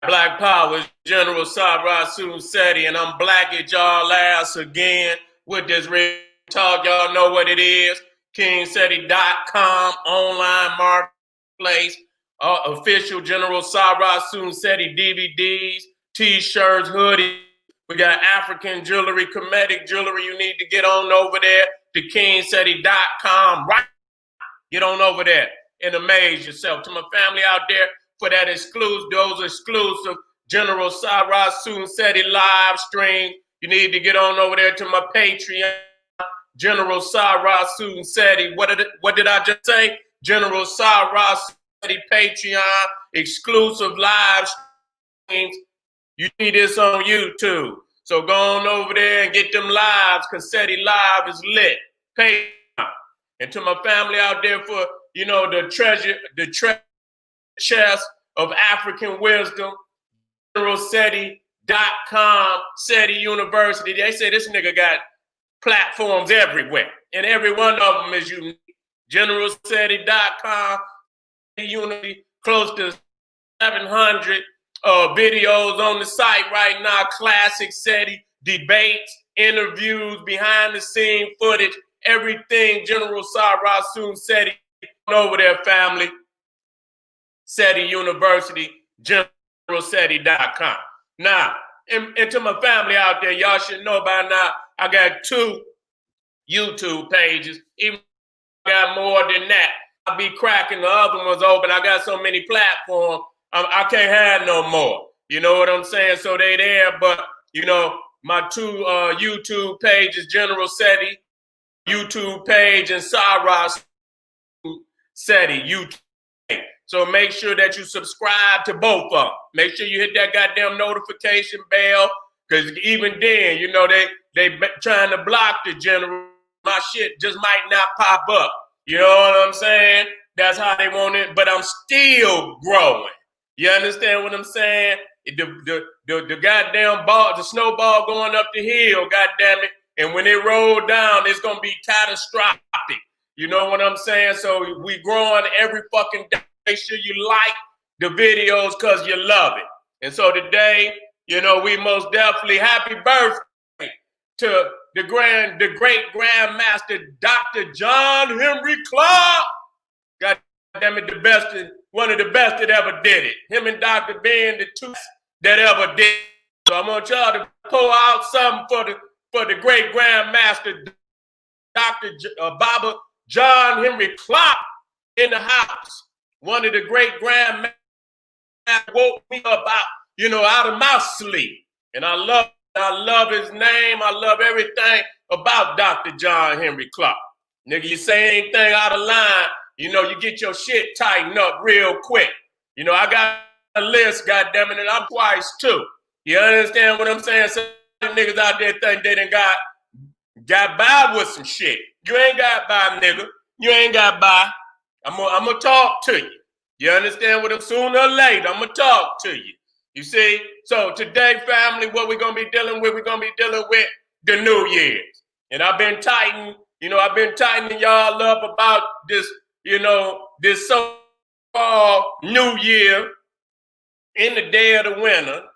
Black Power, General Seti, and I'm black at y'all ass again with this real talk. Y'all know what it is. KingSeti.com, online marketplace, official General Seti DVDs, t-shirts, hoodies. We got African jewelry, Kemetic jewelry. You need to get on over there to KingSeti.com. Right, get on over there and amaze yourself. To my family out there, for that those exclusive General Seti live stream, you need to get on over there to my Patreon, General Seti. What did I just say? General Seti Patreon, exclusive live streams. You see this on YouTube. So go on over there and get them lives, because Seti Live is lit. Patreon. And to my family out there, for the treasure chest of African wisdom, GeneralSeti.com, Seti University. They say this nigga got platforms everywhere, and every one of them is unique. GeneralSeti.com, Seti University, close to 700 videos on the site right now. Classic Seti debates, interviews, behind the scene footage, everything. General Seti over there, family. Seti University, GeneralSeti.com. Now, and to my family out there, y'all should know by now, I got 2 YouTube pages. Even I got more than that. I'll be cracking the other ones open. I got so many platforms, I can't have no more. You know what I'm saying? So they there, but my 2 YouTube pages, General Seti YouTube page and Seti YouTube. So make sure that you subscribe to both of them. Make sure you hit that goddamn notification bell, because even then, they trying to block the general. My shit just might not pop up. You know what I'm saying? That's how they want it, but I'm still growing. You understand what I'm saying? The goddamn ball, the snowball going up the hill, goddamn it. And when it roll down, it's gonna be catastrophic. You know what I'm saying? So we growing every fucking day. Make sure you like the videos because you love it. And so today, we most definitely happy birthday to the great grandmaster, Dr. John Henry Clark. God damn it, one of the best that ever did it. Him and Dr. being the 2 that ever did it. So I want y'all to pull out something for the great grandmaster, Dr. Baba John Henry Clark in the house. One of the great grandmasters woke me up out of my sleep. And I love his name. I love everything about Dr. John Henry Clark. Nigga, you say anything out of line, you get your shit tightened up real quick. I got a list, goddammit, and I'm twice too. You understand what I'm saying? Some niggas out there think they done got by with some shit. You ain't got by, nigga. You ain't got by. I'm gonna talk to you. You understand what I'm sooner or later? I'm gonna talk to you. You see? So today, family, what we're gonna be dealing with, the New Year's. And I've been tightening y'all up about this, this so-called New Year in the day of the winter.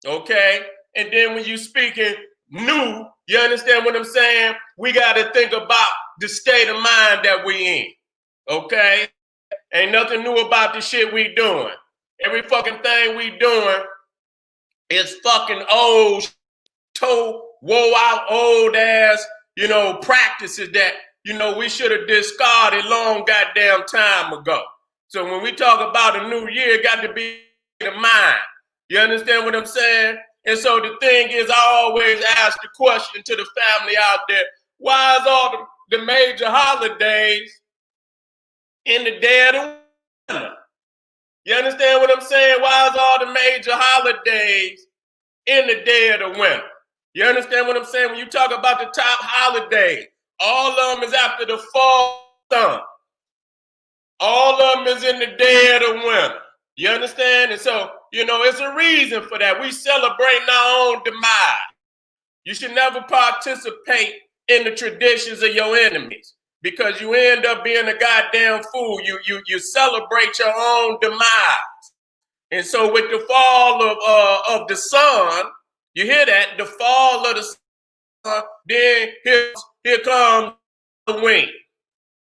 Okay? And then when you speaking new, you understand what I'm saying? We gotta think about the state of mind that we in. Okay? Ain't nothing new about the shit we doing. Every fucking thing we doing is fucking old, woe out, old ass, practices that, we should have discarded long goddamn time ago. So when we talk about a new year, it got to be the mind. You understand what I'm saying? And so the thing is, I always ask the question to the family out there, why is all the major holidays in the day of the winter? You understand what I'm saying? Why is all the major holidays in the day of the winter? You understand what I'm saying? When you talk about the top holidays, all of them is after the fall sun. All of them is in the day of the winter. You understand? And so, it's a reason for that. We celebrate our own demise. You should never participate in the traditions of your enemies, because you end up being a goddamn fool. You celebrate your own demise. And so with the fall of the sun, you hear that? The fall of the sun, then here comes Halloween.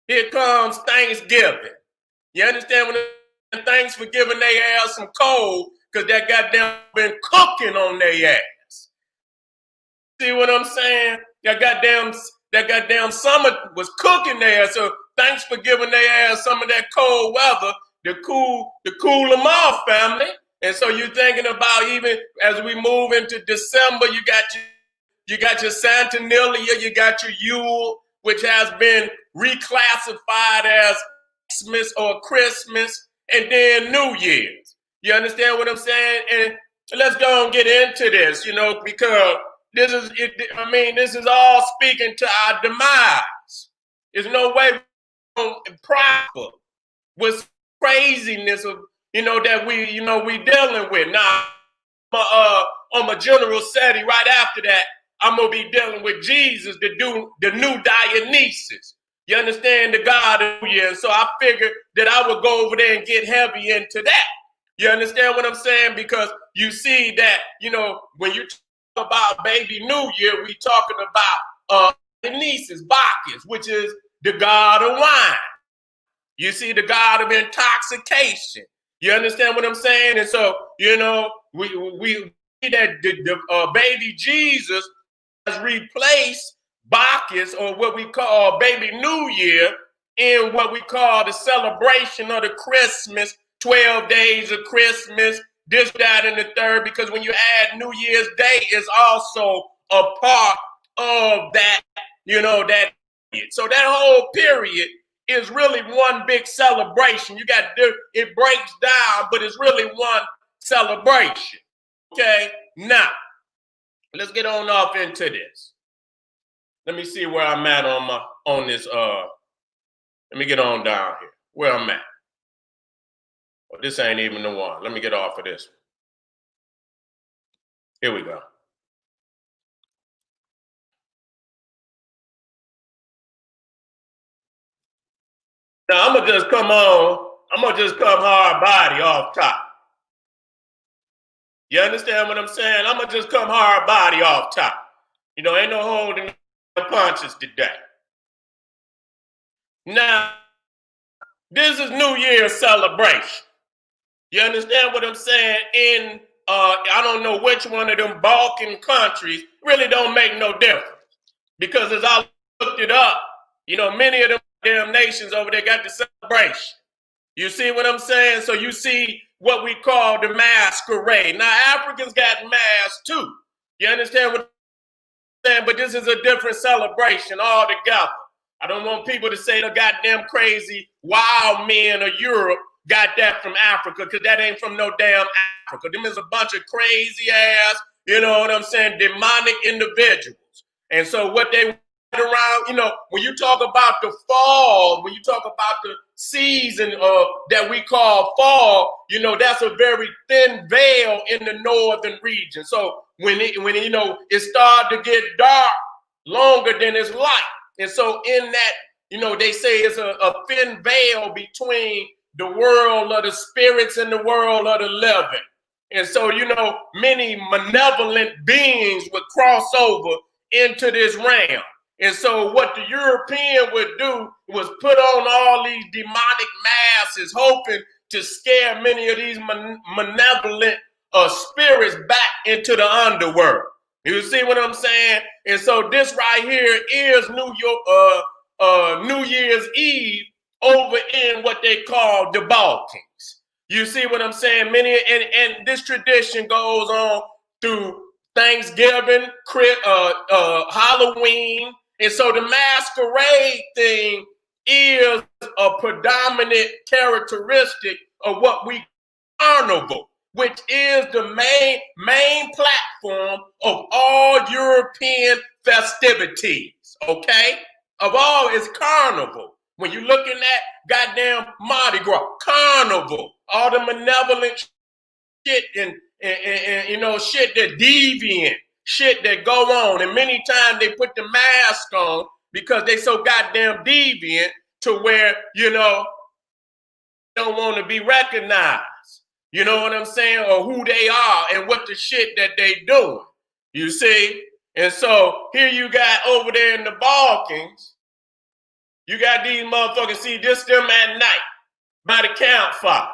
Here comes Thanksgiving. You understand when Thanksgiving they have some cold because that goddamn been cooking on their ass. See what I'm saying? That goddamn summer was cooking there. So Thanksgiving they had some of that cold weather to cool them off, family. And so you're thinking about even as we move into December, you got your Santanelia, you got your Yule, which has been reclassified as Xmas or Christmas, and then New Year's. You understand what I'm saying? And let's go and get into this, because this is all speaking to our demise. There's no way we're going to prosper with craziness of, that we dealing with. Now, on my general Seti, right after that, I'm going to be dealing with Jesus, the new Dionysus. You understand, the God of New Year. So I figured that I would go over there and get heavy into that. You understand what I'm saying? Because you see that, when you talk about baby New Year, we talking about Dionysus, Bacchus, which is the god of wine. You see, the god of intoxication. You understand what I'm saying? And so, we see that the baby Jesus has replaced Bacchus, or what we call baby New Year, in what we call the celebration of the Christmas, 12 days of Christmas, this, that, and the third, because when you add New Year's Day, is also a part of that, that. So that whole period is really one big celebration. It breaks down, but it's really one celebration. Okay, now let's get on off into this. Let me see where I'm at on this. Let me get on down here. Where I'm at. Oh, this ain't even the one. Let me get off of this. Here we go. Now I'm gonna just come hard body off top. You understand what I'm saying? I'm gonna just come hard body off top. Ain't no holding punches today. Now, this is New Year's celebration. You understand what I'm saying? In I don't know which one of them Balkan countries, really don't make no difference. Because as I looked it up, many of them damn nations over there got the celebration. You see what I'm saying? So you see what we call the masquerade. Now, Africans got masks too. You understand what I'm saying? But this is a different celebration altogether. I don't want people to say the goddamn crazy wild men of Europe got that from Africa, because that ain't from no damn Africa. Them is a bunch of crazy ass, you know what I'm saying, demonic individuals. And so what they around, when you talk about the fall, when you talk about the season that we call fall, that's a very thin veil in the northern region. So when it started to get dark longer than it's light. And so in that, they say it's a thin veil between the world of the spirits and the world of the living. And so, many malevolent beings would cross over into this realm. And so what the European would do was put on all these demonic masks, hoping to scare many of these malevolent spirits back into the underworld. You see what I'm saying? And so this right here is New Year's Eve over in what they call the Balkans. You see what I'm saying? And this tradition goes on through Thanksgiving, Halloween. And so the masquerade thing is a predominant characteristic of what we carnival, which is the main platform of all European festivities, okay? Of all, is carnival. When you're looking at goddamn Mardi Gras, carnival, all the malevolent shit and shit that deviant, shit that go on. And many times they put the mask on because they so goddamn deviant to where, don't want to be recognized. you know what I'm saying, or who they are and what the shit that they doing. You see? And so here you got over there in the Balkans, you got these motherfuckers, see this them at night by the campfire,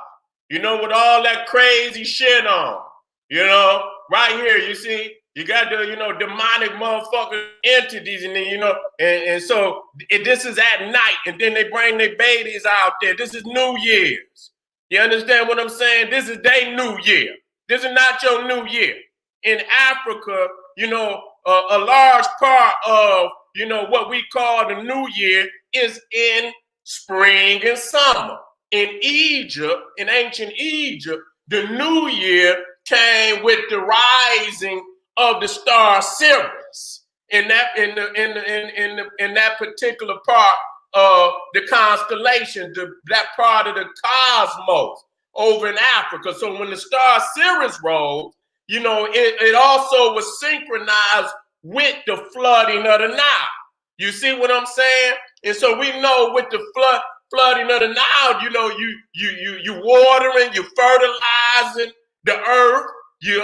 you know, with all that crazy shit on, you know, right here, you see, you got the, you know, demonic motherfucker entities, and then, you know, and so this is at night, and then they bring their babies out there. This is New Year's. You understand what I'm saying? This is their New Year. This is not your New Year. In Africa, you know, a large part of, you know, what we call the New Year is in spring and summer. In Egypt, in ancient Egypt, the New Year came with the rising of the star Sirius in that particular part of the constellation, that part of the cosmos over in Africa. So when the star Sirius rose, you know, it also was synchronized with the flooding of the Nile. You see what I'm saying? And so we know with the flooding of the Nile, you know, you watering, you fertilizing the earth. You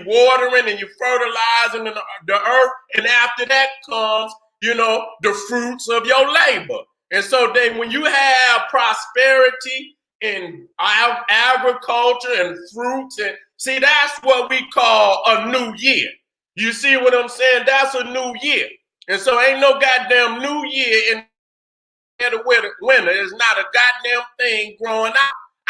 watering and you fertilizing the earth. And after that comes, you know, the fruits of your labor. And so then when you have prosperity in agriculture and fruits, and see, that's what we call a new year. You see what I'm saying? That's a new year. And so ain't no goddamn new year in the winter. There's not a goddamn thing growing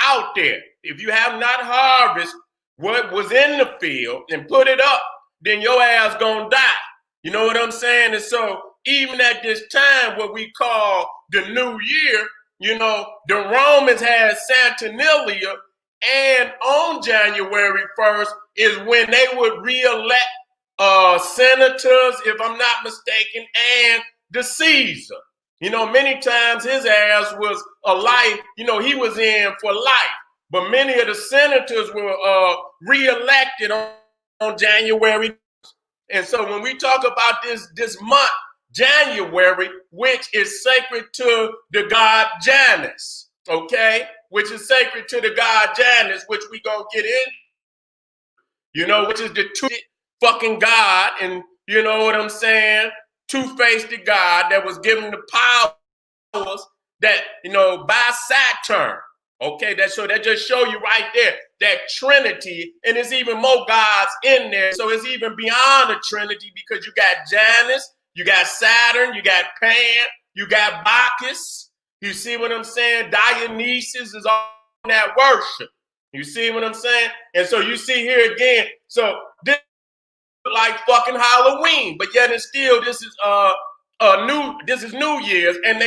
out there. If you have not harvested what was in the field and put it up, then your ass gonna die. You know what I'm saying? And so even at this time, what we call the new year, you know, the Romans had Saturnalia, and on January 1st is when they would re-elect senators, if I'm not mistaken, and the Caesar. You know, many times his ass was a life, you know, he was in for life. But many of the senators were re-elected on January. And so when we talk about this month, January, which is sacred to the god Janus, okay? Which is sacred to the god Janus, which we gonna get in, you know, which is the two fucking god, and you know what I'm saying? Two-faced God that was given the powers that, you know, by Saturn. Okay, that just show you right there that Trinity, and there's even more gods in there. So it's even beyond the Trinity, because you got Janus, you got Saturn, you got Pan, you got Bacchus. You see what I'm saying? Dionysus is on that worship. You see what I'm saying? And so you see here again. So this is like fucking Halloween, but yet it's still this is New Year's, and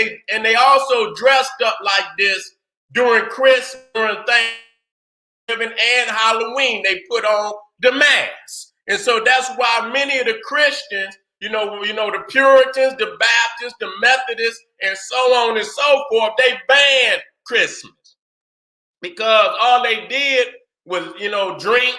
they also dressed up like this during Christmas, during Thanksgiving, and Halloween. They put on the mask. And so that's why many of the Christians, you know, the Puritans, the Baptists, the Methodists, and so on and so forth, they banned Christmas because all they did was, you know, drink,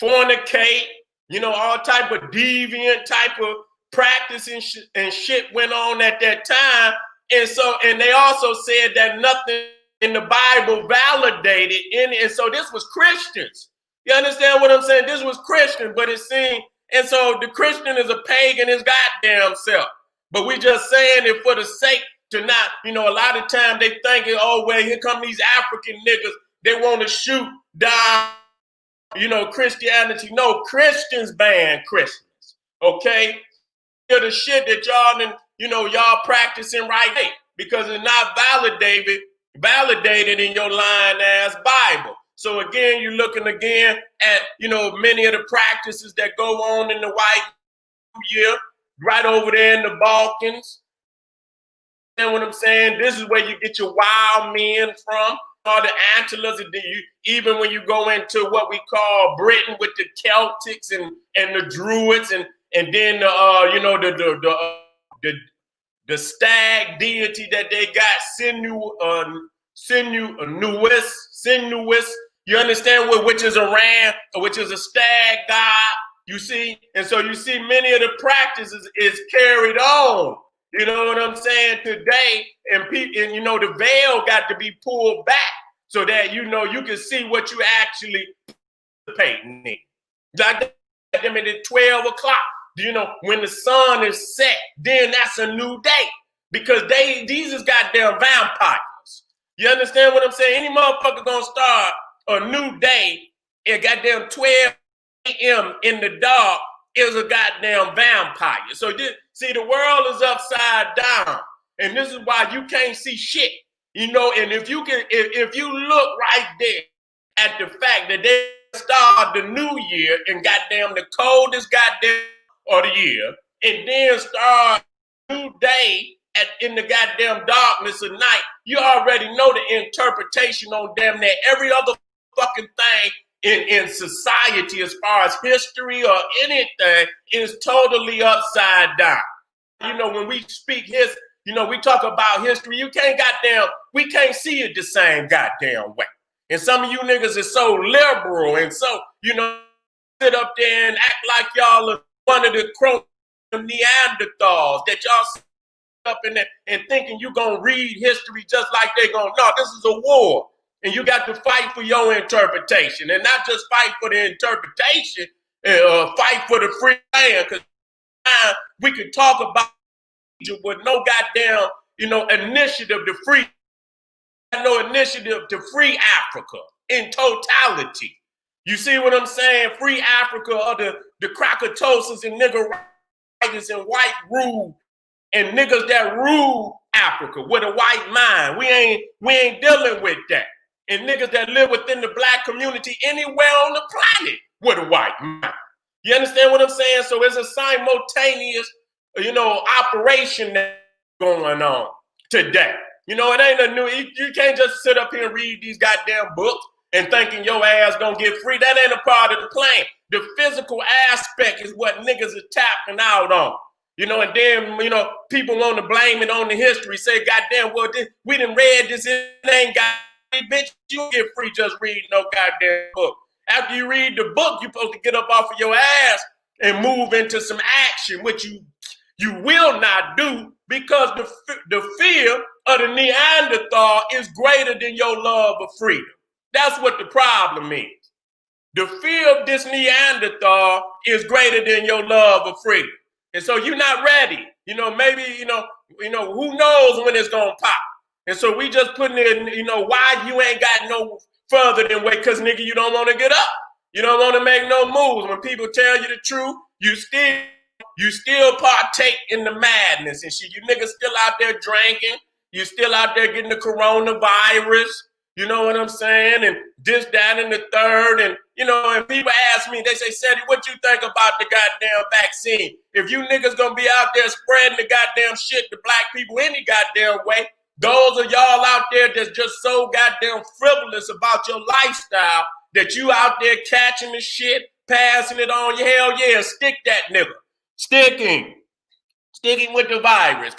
fornicate, you know, all type of deviant type of practice and shit went on at that time. And they also said that nothing in the Bible validated in it. And so this was Christians. You understand what I'm saying? This was Christian, but it seemed, and so the Christian is a pagan his goddamn self. But we just saying it for the sake to not, you know, a lot of time they thinking, oh, well, here come these African niggas. They want to shoot down, you know, Christianity. No, Christians ban Christmas. Okay? The shit that y'all, you know, y'all practicing right now, because it's not validated in your lying ass Bible. So again, you're looking again at, you know, many of the practices that go on in the white year, right over there in the Balkans. You know what I'm saying? This is where you get your wild men from, all the antelopes. Even when you go into what we call Britain with the Celtics and the Druids, and then you know, the stag deity that they got, Sinuous. You understand which is a ram, which is a stag god. You see, and so you see many of the practices is carried on. You know what I'm saying today, and you know the veil got to be pulled back so that you know you can see what you actually participating in. Like them at 12 o'clock. You know, when the sun is set, then that's a new day. Because these is goddamn vampires. You understand what I'm saying? Any motherfucker gonna start a new day at goddamn 12 a.m. in the dark is a goddamn vampire. So see, the world is upside down. And this is why you can't see shit. You know, and if you look right there at the fact that they start the new year and goddamn the coldest goddamn of the year, and then start a new day in the goddamn darkness of night, you already know the interpretation on damn near every other fucking thing in society as far as history or anything is totally upside down. You know, when we speak you know, we talk about history, we can't see it the same goddamn way. And some of you niggas is so liberal and so, you know, sit up there and act like y'all are one of the Neanderthals that y'all sit up in there and thinking you gonna read history just like they gonna. No, this is a war. And you got to fight for your interpretation. And not just fight for the interpretation, fight for the free land. Because we can talk about with no goddamn, you know, initiative to free, no initiative to free Africa in totality. You see what I'm saying? Free Africa or the Krakatoas and nigger writers and white rule and niggas that rule Africa with a white mind. We ain't dealing with that. And niggas that live within the black community anywhere on the planet with a white mind. You understand what I'm saying? So it's a simultaneous, you know, operation that's going on today. You know, it ain't a new, you can't just sit up here and read these goddamn books and thinking your ass gonna get free. That ain't a part of the plan. The physical aspect is what niggas are tapping out on. You know, and then, you know, people want to blame it on the history, say, goddamn, well, we done read this, it ain't got bitch, you get free just reading no goddamn book. After you read the book, you're supposed to get up off of your ass and move into some action, which you will not do because the fear of the Neanderthal is greater than your love of freedom. That's what the problem is. The fear of this Neanderthal is greater than your love of freedom. And so you're not ready. You know, maybe, you know, who knows when it's gonna pop. And so we just putting in, you know, why you ain't got no further than wait, because nigga, you don't want to get up. You don't want to make no moves. When people tell you the truth, you still partake in the madness and shit. You niggas still out there drinking. You still out there getting the coronavirus. You know what I'm saying? And this, that, and the third. And, you know, and people ask me, they say, Seti, what you think about the goddamn vaccine? If you niggas gonna be out there spreading the goddamn shit to black people any goddamn way, those of y'all out there that's just so goddamn frivolous about your lifestyle that you out there catching the shit, passing it on, hell yeah, stick that nigga. Sticking with the virus.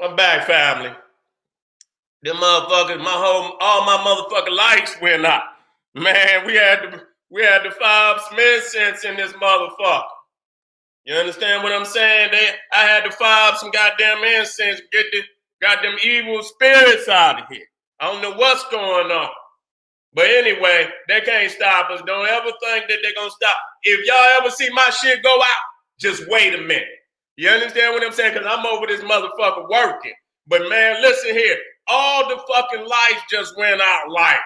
I'm back, family. Them motherfuckers, all my motherfucking lights went out. Man, we had the 5 Smith cents in this motherfucker. You understand what I'm saying? I had to fire some goddamn incense, get the goddamn evil spirits out of here. I don't know what's going on. But anyway, they can't stop us. Don't ever think that they're going to stop. If y'all ever see my shit go out, just wait a minute. You understand what I'm saying? Because I'm over this motherfucker working. But man, listen here. All the fucking lights just went out like.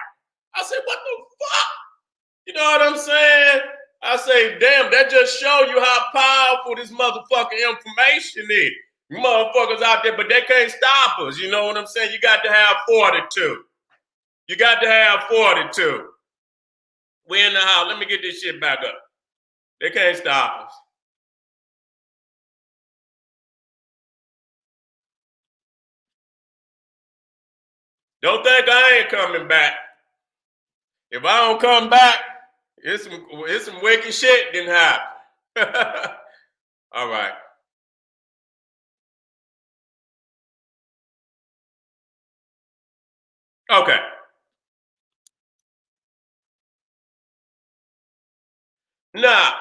I said, what the fuck? You know what I'm saying? I say, damn, that just show you how powerful this motherfucking information is. Motherfuckers out there, but they can't stop us. You know what I'm saying? You got to have fortitude. You got to have fortitude. We in the house. Let me get this shit back up. They can't stop us. Don't think I ain't coming back. If I don't come back, it's some wicked shit didn't happen. All right. Okay. Now,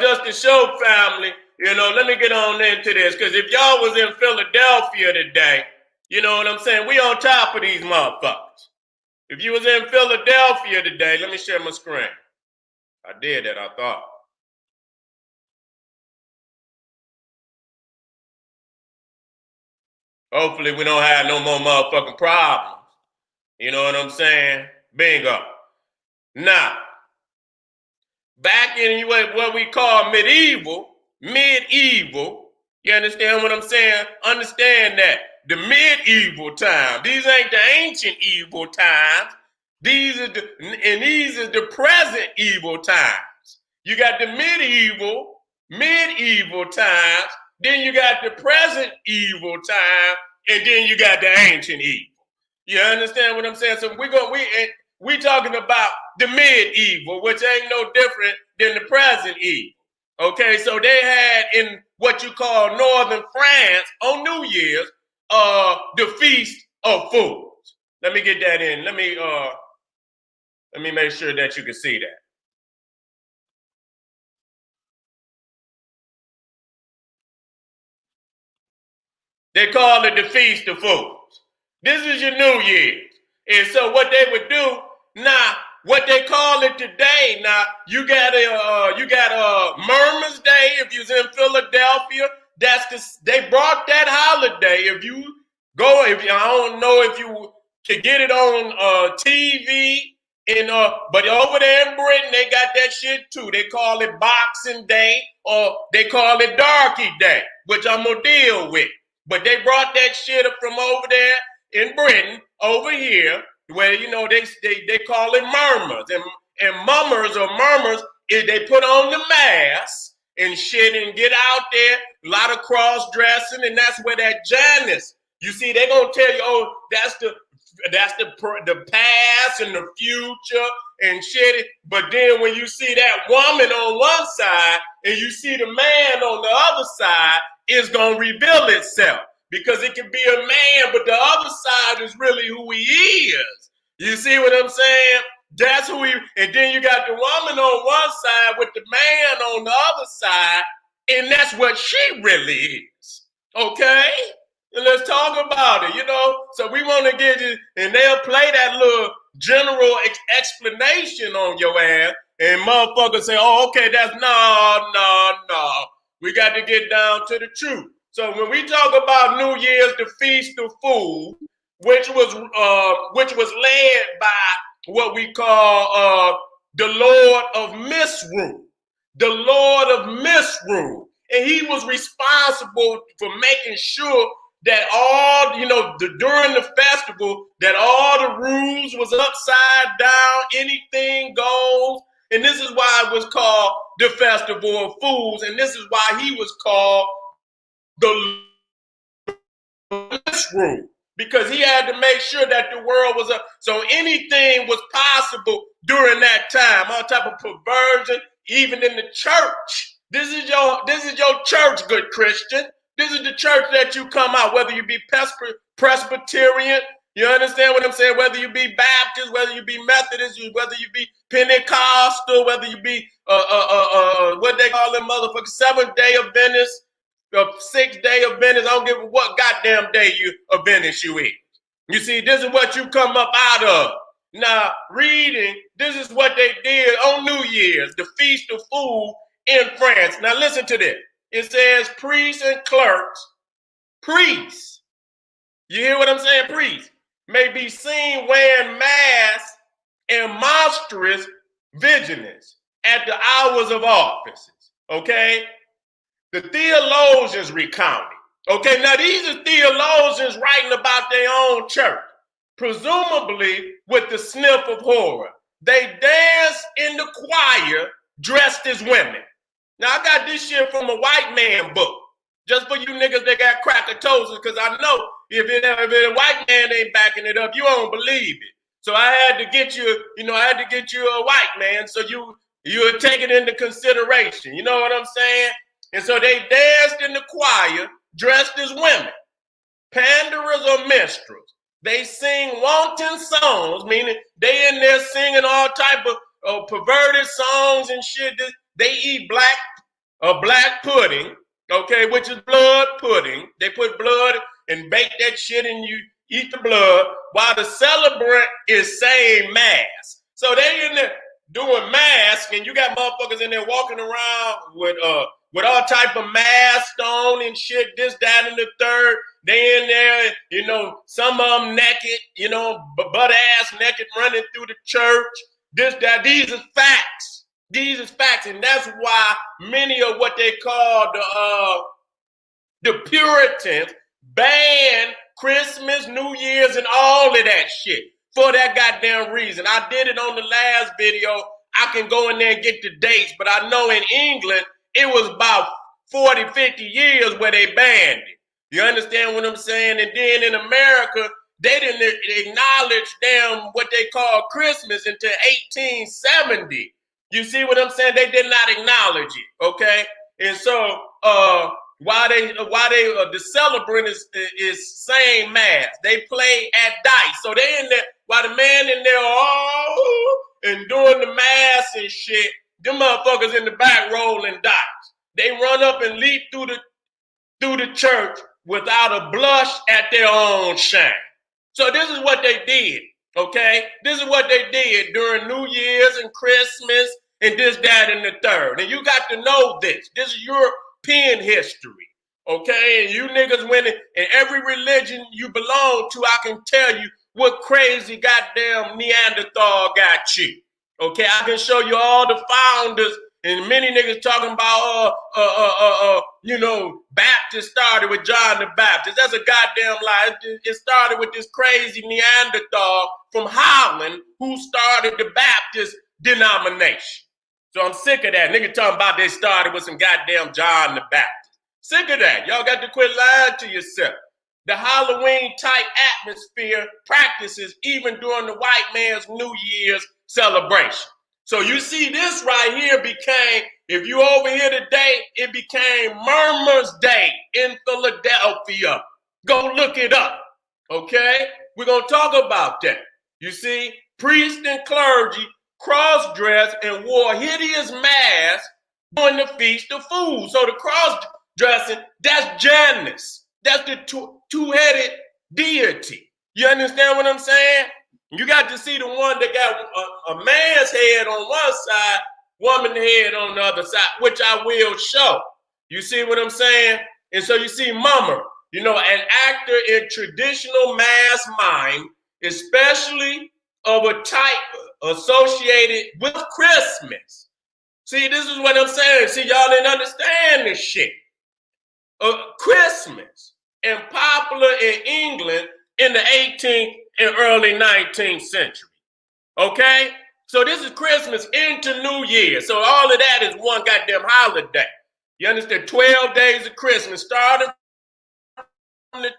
just to show family, let me get on into this. Because if y'all was in Philadelphia today, you know what I'm saying? We on top of these motherfuckers. If you was in Philadelphia today, let me share my screen. I did that, I thought. Hopefully we don't have no more motherfucking problems. You know what I'm saying? Bingo. Now, back in what we call medieval, you understand what I'm saying? Understand that. The medieval time. These ain't the ancient evil times. These are the present evil times. You got the medieval times, then you got the present evil time, and then you got the ancient evil. You understand what I'm saying? So we talking about the medieval, which ain't no different than the present evil. Okay, so they had in what you call northern France on New Year's, the Feast of Fools. Let me get that in. Let me make sure that you can see that. They call it the Feast of Fools. This is your New Year's. And so what they would do, now, what they call it today, now, you got a Murmurs Day if you're in Philadelphia. They brought that holiday. I don't know if you can get it on TV, but over there in Britain, they got that shit too. They call it Boxing Day, or they call it Darky Day, which I'm gonna deal with. But they brought that shit up from over there in Britain, over here, where they call it murmurs. And mummers or murmurs is they put on the mask and shit and get out there, a lot of cross-dressing, and that's where that Janus. You see, they're gonna tell you, oh, that's the past and the future and shit. But then when you see that woman on one side and you see the man on the other side, it's gonna reveal itself, because it can be a man, but the other side is really who he is. You see what I'm saying? That's who he. And then you got the woman on one side with the man on the other side, and that's what she really is. Okay? And let's talk about it, So we want to get it, and they'll play that little general explanation on your ass, and motherfuckers say, oh, okay, that's no. We got to get down to the truth. So when we talk about New Year's, the Feast of Fools, which was led by what we call the Lord of Misrule. The Lord of Misrule. And he was responsible for making sure that all, during the festival, that all the rules was upside down, anything goes. And this is why it was called the Festival of Fools. And this is why he was called the Misrule. Because he had to make sure that the world was up. So anything was possible during that time. All type of perversion, even in the church. This is your church, good Christian. This is the church that you come out, whether you be Presbyterian, you understand what I'm saying? Whether you be Baptist, whether you be Methodist, whether you be Pentecostal, whether you be what they call them motherfuckers, Seventh-day Adventist, Sixth-day Adventist. I don't give a what goddamn day you Adventist you is. You see, this is what you come up out of. Now, reading, this is what they did on New Year's, the Feast of Fools in France. Now, listen to this. It says priests and clerks, priests. You hear what I'm saying? Priests may be seen wearing masks and monstrous vigilance at the hours of offices. Okay? The theologians recounted. Okay, now these are theologians writing about their own church, presumably with the sniff of horror. They dance in the choir dressed as women. Now, I got this shit from a white man book, just for you niggas that got cracker toasters, because I know if a white man ain't backing it up, you won't believe it. So I had to get you, a white man, so you would take it into consideration. You know what I'm saying? And so they danced in the choir dressed as women, panderers or minstrels. They sing wanton songs, meaning they in there singing all type of perverted songs and shit. They eat black pudding, okay, which is blood pudding. They put blood and bake that shit and you eat the blood while the celebrant is saying mass. So they in there doing mass and you got motherfuckers in there walking around with all type of masks on and shit, this, that, and the third. They in there, some of them naked, butt ass naked running through the church. This, that, these are facts. These are facts, and that's why many of what they call the Puritans banned Christmas, New Year's, and all of that shit for that goddamn reason. I did it on the last video. I can go in there and get the dates, but I know in England, it was about 40, 50 years where they banned it. You understand what I'm saying? And then in America, they didn't acknowledge what they call Christmas until 1870. You see what I'm saying? They did not acknowledge it, okay? And so while the celebrant is saying mass, they play at dice. So they in there, while the man in there, and doing the mass and shit, them motherfuckers in the back rolling dice. They run up and leap through the church without a blush at their own shame. So this is what they did, okay? This is what they did during New Year's and Christmas and this, that, and the third. And you got to know this. This is European history, okay? And you niggas went in every religion you belong to, I can tell you what crazy goddamn Neanderthal got you. Okay, I can show you all the founders and many niggas talking about, Baptist started with John the Baptist. That's a goddamn lie. It started with this crazy Neanderthal from Holland who started the Baptist denomination. So I'm sick of that. Nigga talking about they started with some goddamn John the Baptist. Sick of that. Y'all got to quit lying to yourself. The Halloween type atmosphere practices even during the white man's New Year's celebration. So you see this right here became, if you over here today, it became Murmurs Day in Philadelphia. Go look it up, okay? We're going to talk about that. You see, priests and clergy cross-dressed and wore hideous masks during the Feast of Fools. So the cross-dressing, that's Janus. That's the two-headed deity. You understand what I'm saying? You got to see the one that got a man's head on one side, woman's head on the other side, which I will show. You see what I'm saying? And so you see Mummer, an actor in traditional mass mime, especially of a type associated with Christmas. See, this is what I'm saying. See, y'all didn't understand this shit. Christmas and popular in England in the 18th and early 19th century. Okay? So this is Christmas into New Year. So all of that is one goddamn holiday. You understand? 12 days of Christmas starting from the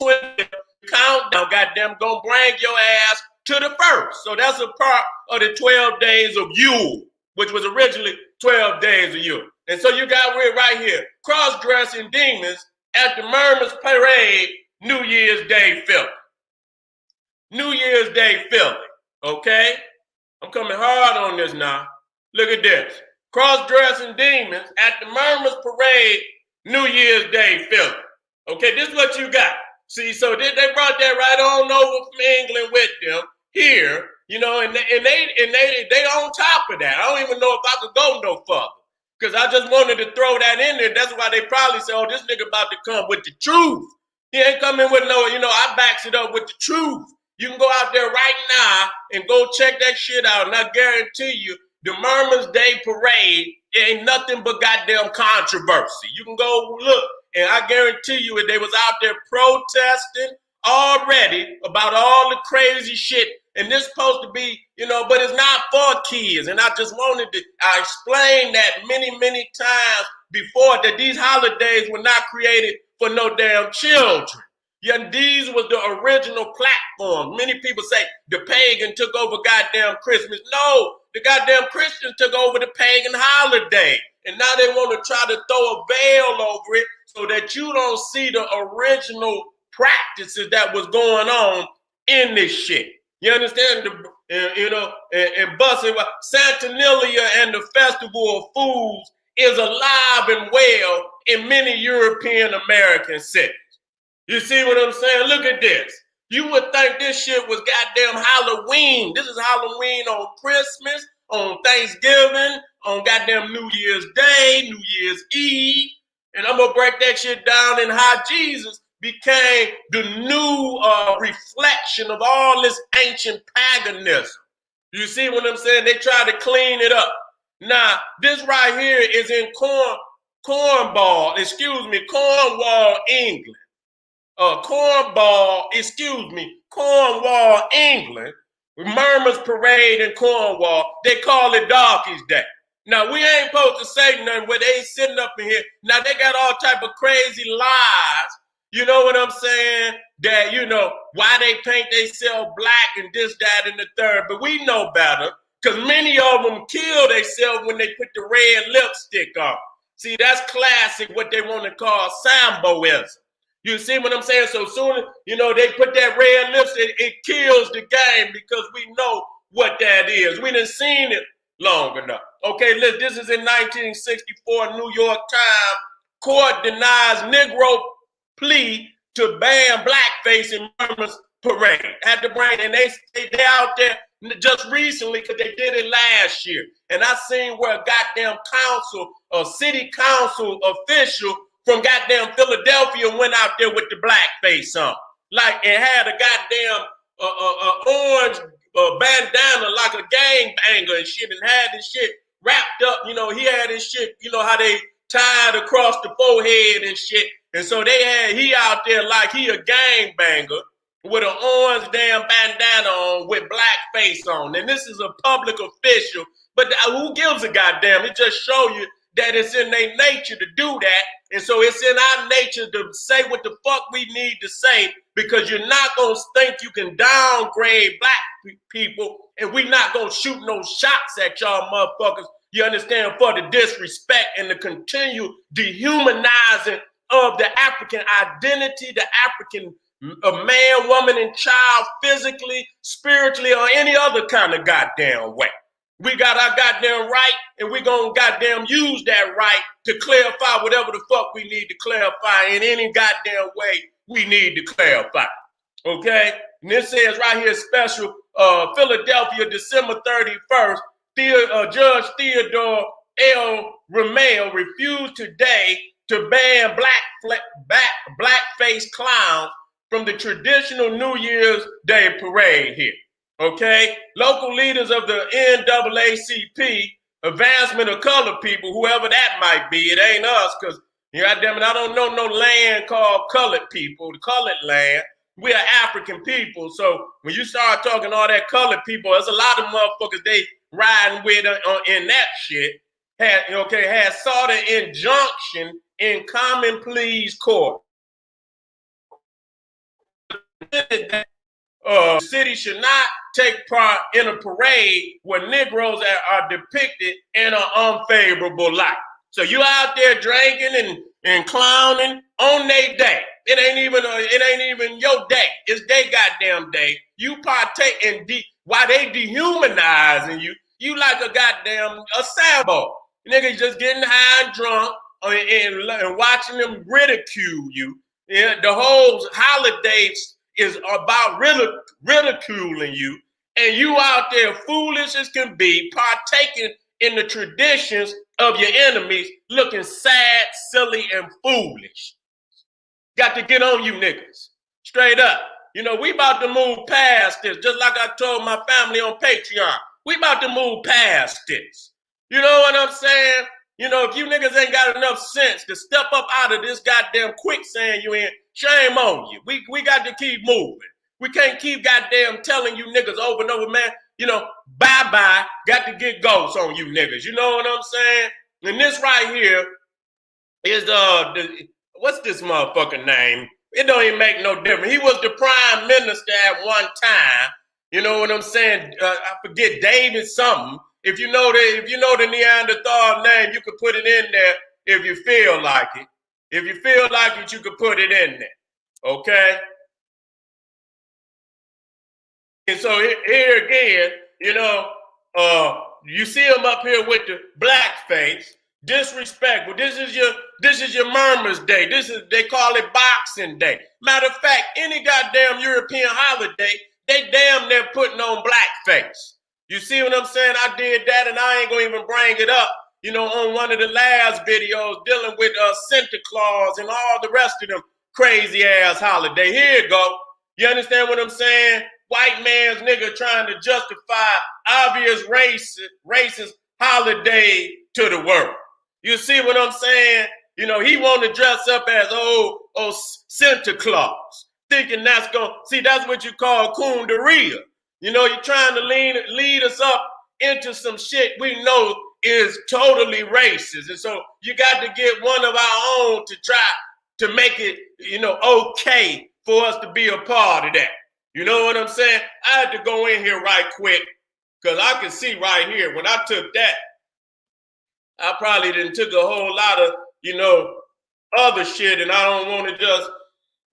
20th countdown, goddamn, gonna bring your ass to the first. So that's a part of the 12 days of Yule, which was originally 12 days of Yule. And so you got right here, cross-dressing demons at the Murmurs Parade, New Year's Day Philly. New Year's Day Philly, okay? I'm coming hard on this now. Look at this. Cross-dressing demons at the Murmurs Parade, New Year's Day Philly. Okay, this is what you got. See, so they brought that right on over from England with them here, you know, and they on top of that. I don't even know if I could go no further. Because I just wanted to throw that in there. That's why they probably say, oh, this nigga about to come with the truth. He ain't coming with no, you know, I backs it up with the truth. You can go out there right now and go check that shit out. And I guarantee you, the Murmurs Day Parade ain't nothing but goddamn controversy. You can go look, and I guarantee you, they was out there protesting already about all the crazy shit. And this supposed to be, you know, but it's not for kids. And I just wanted to, I explained that many, many times before that these holidays were not created for no damn children. Yeah, these was the original platform. Many people say the pagan took over goddamn Christmas. No, the goddamn Christians took over the pagan holiday. And now they want to try to throw a veil over it so that you don't see the original practices that was going on in this shit. You understand? You know, and busting Saturnalia and the Festival of Fools is alive and well in many European American cities. You see what I'm saying? Look at this. You would think this shit was goddamn Halloween. This is Halloween on Christmas, on Thanksgiving, on goddamn New Year's Day, New Year's Eve. And I'm going to break that shit down in how Jesus became the new reflection of all this ancient paganism. You see what I'm saying? They try to clean it up. Now, this right here is in Cornwall, England. Cornwall, England. Murmurs Parade in Cornwall. They call it Darky's Day. Now, we ain't supposed to say nothing where they sitting up in here. Now, they got all type of crazy lies. You know what I'm saying? That, you know, why they paint themselves black and this, that, and the third. But we know better because many of them kill themselves when they put the red lipstick on. See, that's classic, what they want to call Samboism. You see what I'm saying? So soon, you know, they put that red lipstick, it kills the game because we know what that is. We done seen it long enough. Okay, look, this is in 1964, New York Times. Court denies Negro plea to ban blackface in Murmurs Parade. Had to bring, and they out there just recently because they did it last year. And I seen where a goddamn city council official from goddamn Philadelphia went out there with the blackface on. Like, and had a goddamn orange bandana like a gangbanger and shit, and had this shit wrapped up. You know, he had his shit, you know how they tied across the forehead and shit. And so he out there like he a gangbanger with an orange damn bandana on with blackface on. And this is a public official, but who gives a goddamn? It just show you that it's in their nature to do that. And so it's in our nature to say what the fuck we need to say, because you're not going to think you can downgrade black people, and we not going to shoot no shots at y'all motherfuckers, you understand, for the disrespect and the continued dehumanizing of the African identity, the African man, woman, and child, physically, spiritually, or any other kind of goddamn way. We got our goddamn right, and we gonna goddamn use that right to clarify whatever the fuck we need to clarify in any goddamn way we need to clarify. Okay? And this says right here, special Philadelphia, December 31st, Judge Theodore L. Romeo refused today to ban blackface clowns from the traditional New Year's Day parade here. Okay, local leaders of the NAACP, advancement of colored people, whoever that might be, it ain't us, because goddamn it, I don't know no land called colored people, the colored land. We are African people, so when you start talking all that colored people, there's a lot of motherfuckers they riding with in that shit. Had sought an injunction in common pleas court. The city should not take part in a parade where Negroes are depicted in an unfavorable light. So you out there drinking and clowning on their day. It ain't even your day. It's their goddamn day. You partake in while they dehumanizing you. You like a goddamn a sambo. Niggas just getting high and drunk and watching them ridicule you. Yeah, the whole holidays is about ridiculing you, and you out there foolish as can be, partaking in the traditions of your enemies, looking sad, silly, and foolish. Got to get on you niggas. Straight up. You know, we about to move past this, just like I told my family on Patreon. We about to move past this. You know what I'm saying? You know, if you niggas ain't got enough sense to step up out of this goddamn quicksand you in, shame on you. We got to keep moving. We can't keep goddamn telling you niggas over and over, man, you know, bye-bye, got to get ghosts on you niggas. You know what I'm saying? And this right here is, what's this motherfucker name? It don't even make no difference. He was the prime minister at one time. You know what I'm saying? I forget David something. If you know the Neanderthal name, you could put it in there if you feel like it. If you feel like it, you could put it in there. Okay? And so here again, you know, you see him up here with the black face, disrespectful. This is your murmurs day. They call it Boxing Day. Matter of fact, any goddamn European holiday, they damn near putting on blackface. You see what I'm saying? I did that, and I ain't gonna even bring it up. You know, on one of the last videos dealing with Santa Claus and all the rest of them crazy ass holiday. Here you go. You understand what I'm saying? White man's nigga trying to justify obvious racist holiday to the world. You see what I'm saying? You know, he want to dress up as old Santa Claus, thinking that's what you call kundaria. You know, you're trying to lead us up into some shit we know is totally racist. And so you got to get one of our own to try to make it, you know, okay for us to be a part of that. You know what I'm saying? I had to go in here right quick because I can see right here when I took that, I probably didn't took a whole lot of, you know, other shit, and I don't want to just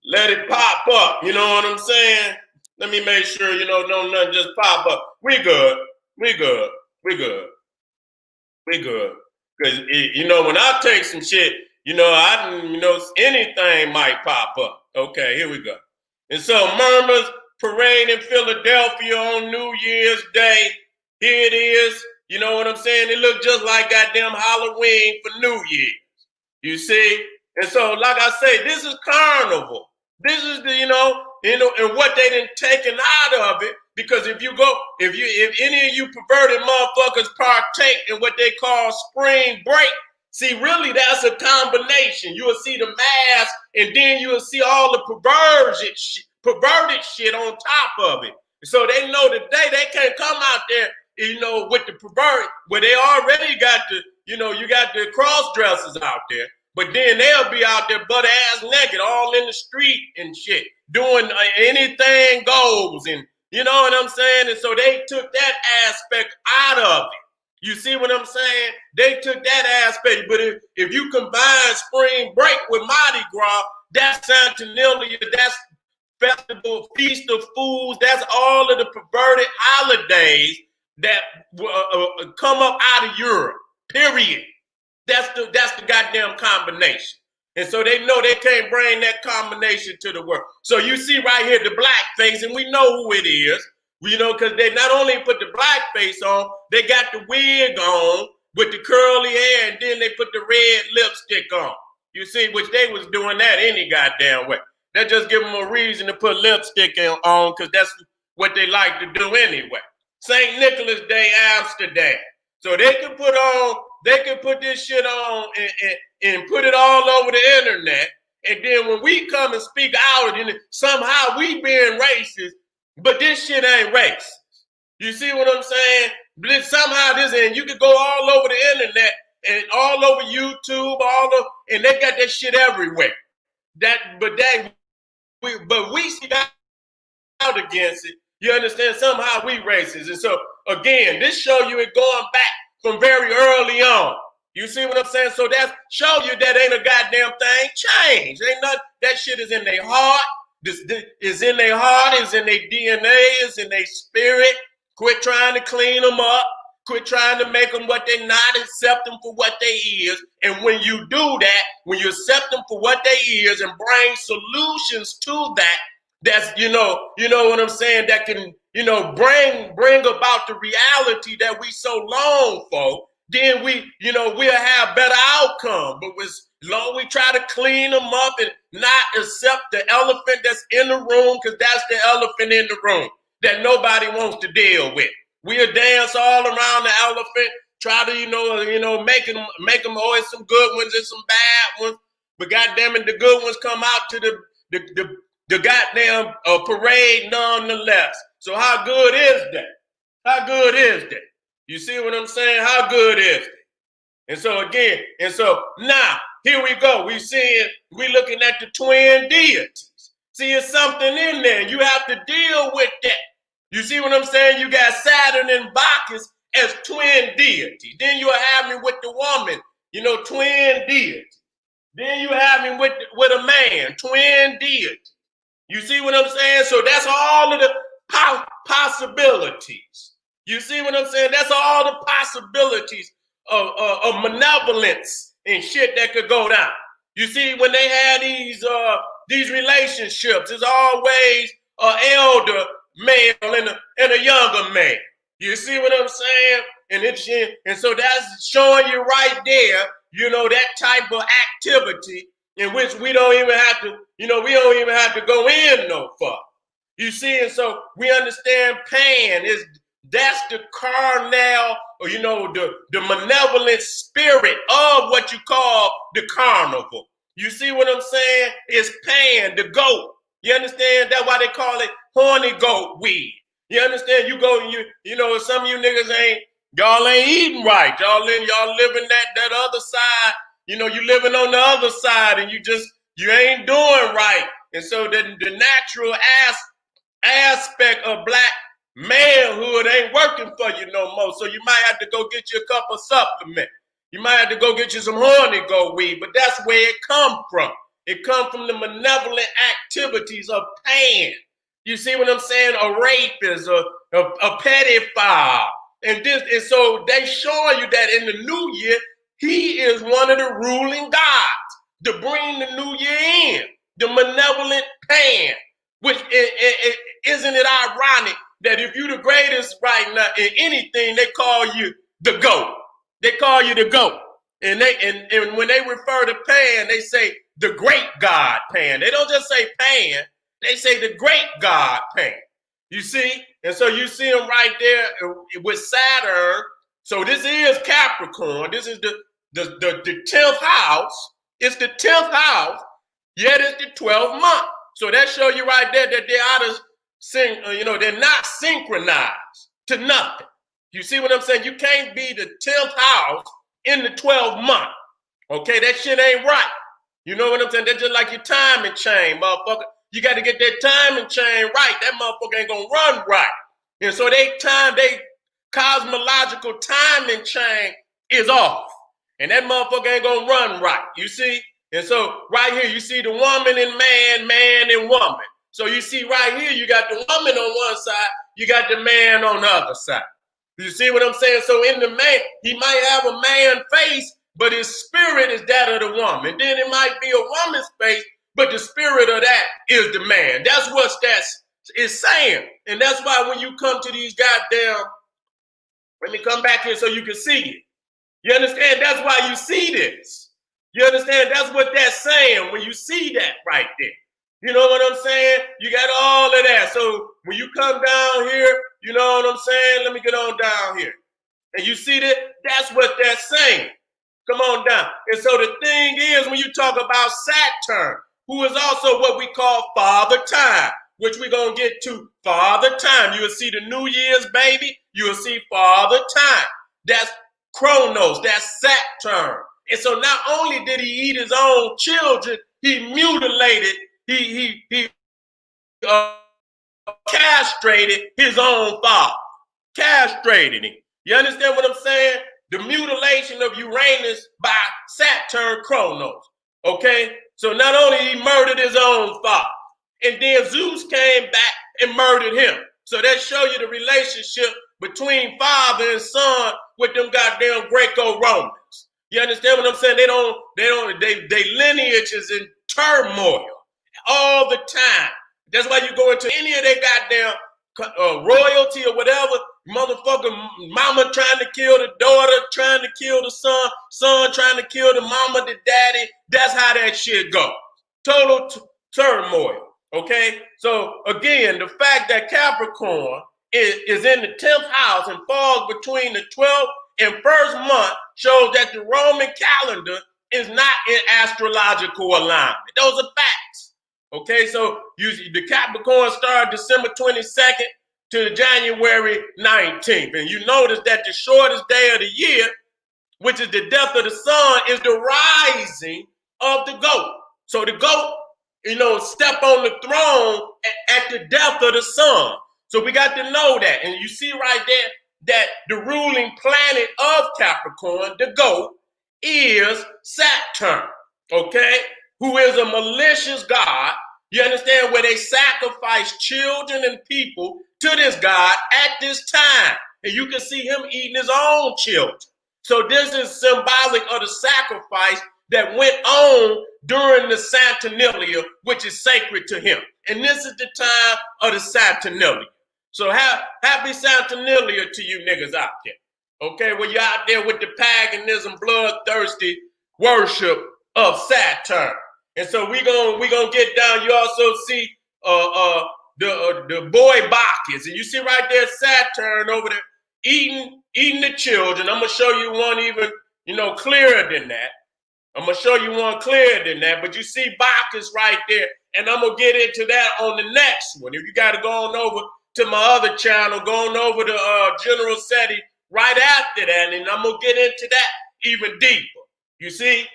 let it pop up. You know what I'm saying? Let me make sure, you know, no nothing just pop up. We good. Because, you know, when I take some shit, you know, anything might pop up. Okay, here we go. And so murmurs parade in Philadelphia on New Year's Day. Here it is. You know what I'm saying? It looked just like goddamn Halloween for New Year's. You see? And so, like I say, this is carnival. This is the, you know, and what they done taken out of it. Because if any of you perverted motherfuckers partake in what they call spring break, see, really, that's a combination. You will see the mask, and then you will see all the perverted shit on top of it. So they know today they can't come out there, you know, with the pervert, where they already got the, you know, you got the cross dressers out there. But then they'll be out there butt ass naked, all in the street and shit, doing anything goes, and you know what I'm saying? And so they took that aspect out of it. You see what I'm saying? They took that aspect. But if you combine spring break with Mardi Gras, that's Saturnalia, that's festival, feast of fools, that's all of the perverted holidays that come up out of Europe, period. That's the goddamn combination. And so they know they can't bring that combination to the world. So you see right here the blackface, and we know who it is. You know, because they not only put the blackface on, they got the wig on with the curly hair, and then they put the red lipstick on. You see, which they was doing that any goddamn way. That just give them a reason to put lipstick on, because that's what they like to do anyway. St. Nicholas Day, Amsterdam. So they can put this shit on and put it all over the internet. And then when we come and speak out, and somehow we being racist, but this shit ain't racist. You see what I'm saying? And you could go all over the internet and all over YouTube, and they got that shit everywhere. But we speak out against it. You understand? Somehow we racist. And so again, this show you it going back from very early on. You see what I'm saying? So that show you that ain't a goddamn thing changed. Ain't nothing. That shit is in their heart. This is in their heart, is in their DNA, is in their spirit. Quit trying to clean them up. Quit trying to make them what they're not. Accept them for what they is. And when you do that, when you accept them for what they is and bring solutions to that, that's, you know what I'm saying, that can, bring about the reality that we so long for, then we'll have better outcome. But as long as we try to clean them up and not accept the elephant that's in the room, because that's the elephant in the room that nobody wants to deal with. We'll dance all around the elephant, try to, make them always some good ones and some bad ones. But goddamn it, the good ones come out to the goddamn parade nonetheless. So how good is that? How good is that? You see what I'm saying? How good is it? And so now here we go. We looking at the twin deities. See, it's something in there. You have to deal with that. You see what I'm saying? You got Saturn and Bacchus as twin deities. Then you have me with the woman, twin deity. Then you have me with a man, twin deity. You see what I'm saying? So that's all of the possibilities. You see what I'm saying? That's all the possibilities of malevolence and shit that could go down. You see, when they had these relationships, it's always an elder male and a younger man. You see what I'm saying? And so that's showing you right there, that type of activity in which we don't even have to go in no far. You see, and so we understand Pan that's the carnal, or the malevolent spirit of what you call the carnival. You see what I'm saying? It's Pan, the goat. You understand? That's why they call it horny goat weed. You understand? You go, some of you niggas y'all ain't eating right. Y'all living that other side. You living on the other side, and you ain't doing right. And so the natural aspect of black manhood ain't working for you no more. So you might have to go get you a couple supplements. You might have to go get you some horny goat weed, but that's where it come from. It come from the malevolent activities of Pan. You see what I'm saying? A rapist, a pedophile. And so they showing you that in the new year, he is one of the ruling gods to bring the new year in. The malevolent Pan. Which isn't it ironic that if you're the greatest right now in anything, they call you the GOAT. They call you the GOAT. And when they refer to Pan, they say the great God Pan. They don't just say Pan, they say the great God Pan. You see? And so you see him right there with Saturn. So this is Capricorn. This is the 10th house. It's the 10th house, yet it's the 12th month. So that show you right there that they're not synchronized to nothing. You see what I'm saying? You can't be the 10th house in the 12th month. Okay, that shit ain't right. You know what I'm saying? That's just like your timing chain, motherfucker. You got to get that timing chain right. That motherfucker ain't gonna run right. And so they cosmological timing chain is off. And that motherfucker ain't gonna run right. You see? And so right here, you see the woman and man and woman. So you see right here, you got the woman on one side, you got the man on the other side. You see what I'm saying? So in the man, he might have a man face, but his spirit is that of the woman. Then it might be a woman's face, but the spirit of that is the man. That's what is saying. And that's why when you come to these goddamn, let me come back here so you can see it. You understand? That's why you see this. You understand? That's what that's saying when you see that right there. You know what I'm saying? You got all of that. So when you come down here, you know what I'm saying? Let me get on down here. And you see that? That's what that's saying. Come on down. And so the thing is, when you talk about Saturn, who is also what we call Father Time, which we're going to get to Father Time. You will see the New Year's baby. You will see Father Time. That's Chronos. That's Saturn. And so not only did he eat his own children, he mutilated, he castrated his own father. Castrated him. You understand what I'm saying? the mutilation of Uranus by Saturn Kronos. Okay, so not only he murdered his own father, and then Zeus came back and murdered him. So that show you the relationship between father and son with them goddamn Greco-Romans. You understand what I'm saying? They lineage is in turmoil all the time. That's why you go into any of their goddamn royalty or whatever, motherfucker mama trying to kill the daughter, trying to kill the son, son trying to kill the mama, the daddy. That's how that shit goes. Total turmoil. Okay, so again, the fact that Capricorn is in the 10th house and falls between the 12th and 1st month shows that the Roman calendar is not in astrological alignment. Those are facts. Okay, so the Capricorn started December 22nd to January 19th. And you notice that the shortest day of the year, which is the death of the sun, is the rising of the goat. So the goat, step on the throne at the death of the sun. So we got to know that. And you see right there that the ruling planet of Capricorn, the goat, is Saturn, okay? Who is a malicious god. You understand? Where they sacrifice children and people to this god at this time. And you can see him eating his own children. So this is symbolic of the sacrifice that went on during the Saturnalia, which is sacred to him. And this is the time of the Saturnalia. So happy Saturnalia to you niggas out there. Okay, well, you're out there with the paganism, bloodthirsty worship of Saturn. And so we gonna get down. You also see the boy Bacchus. And you see right there Saturn over there eating the children. I'm gonna show you one even, clearer than that. But you see Bacchus right there, and I'm gonna get into that on the next one. If you gotta go on over to my other channel, go on over to General Seti right after that, and I'm gonna get into that even deeper. You see?